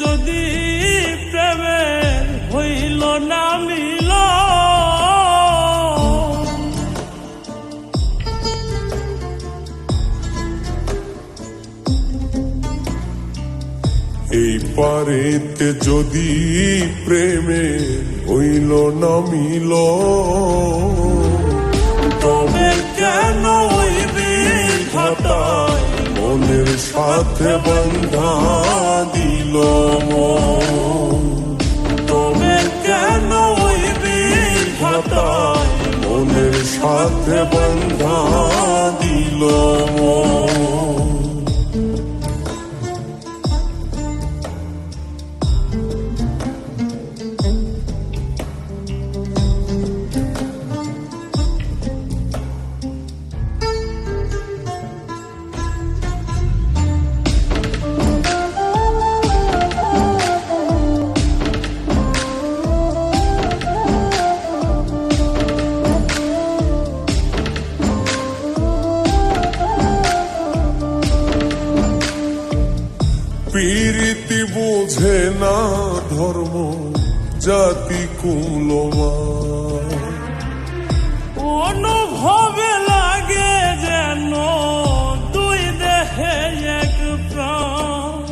যদি প্রেমের হইল না মিল, এই পারেতে যদি প্রেমে হইল না মিল, তবে কেন ওই বিধাতায় মনের সাথে বন্ধা দিল মন। তবে কেন ওই বিধাতায় মনের সাথে বন্ধা দিল মন। পীরিতি বোঝে না ধর্ম জাতি কুলমান, অনুভবে লাগে যেন দুই দেহে এক প্রাণ।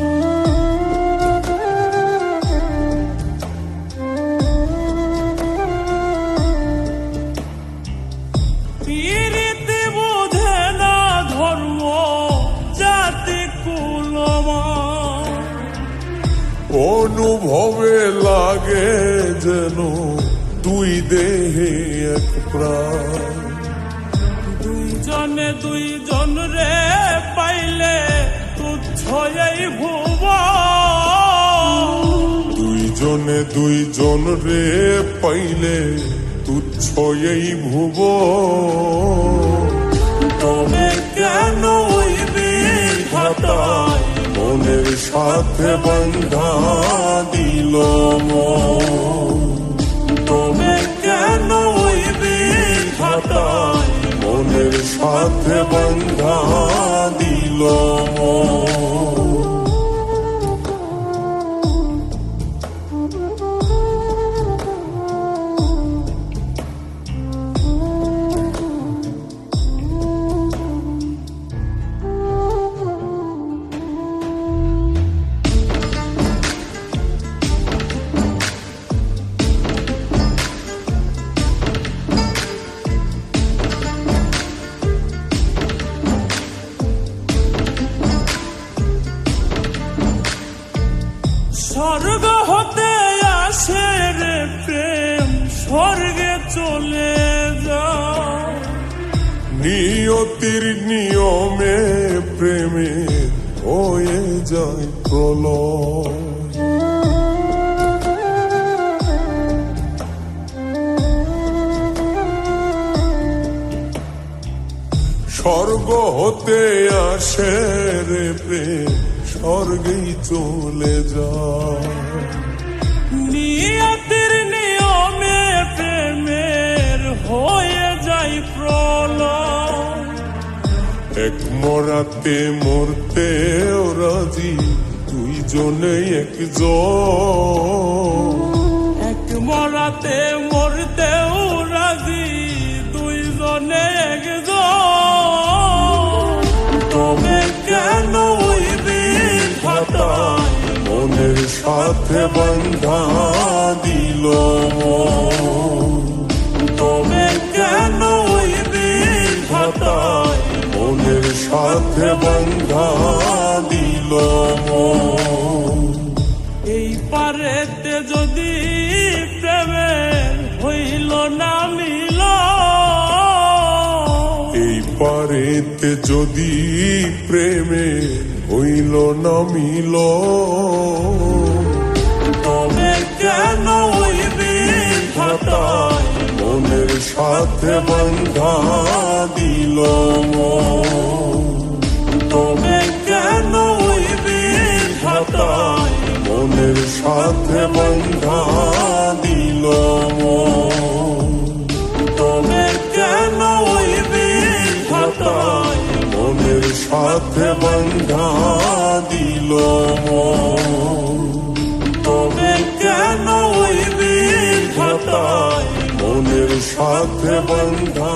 পীরিতি বোঝে না ধর্ম জাতি কুলমান, অনুভবে লাগে যেন দুই দেহে এক প্রাণ। দুইজনে দুইজন রে পাইলে তুচ্ছ এই ভুব, দুইজনে দুইজন রে পাইলে তুচ্ছ এই ভুব। তবে কেন ওই বিধাতায় মনের সাথে বন্ধা দিল মন। তবে কেন ওই বিধাতায় মনের সাথে বন্ধা দিল মন। স্বর্গ হতে আসে রে প্রেম, স্বর্গে চলে যায়। নিয়তির নিয়মে প্রেমে হয়ে যায় প্রলয়। স্বর্গ হতে আসে রে প্রেম, স্বর্গেই চলে যায়। নিয়তির নিয়মে প্রেমের হয়ে যায় প্রলয়। এক মরাতে মরতে রাজি দুইজনে একজন। এক মরাতে মরতেও রাজি দুইজনে একজন। তবে কেন ওই বিধাতায় মনের সাথে বন্ধা দিল মন। তবে কেন ওই বিধাতায় মনের সাথে বন্ধা দিল মন। এই পারেতে যদি প্রেমের হইল না মিল, এই পারেতে যদি প্রেমে হইল না মিল, তবে কেন ওই বিধাতায় মনের সাথে বন্ধা দিল মন। তবে কেন ওই বিধাতায় মনের সাথে বন্ধা দিল মন। তবে কেন ওই বিধাতায় মনের সাথে বন্ধা দিল মন। হাতায় মনের সাথে বন্ধা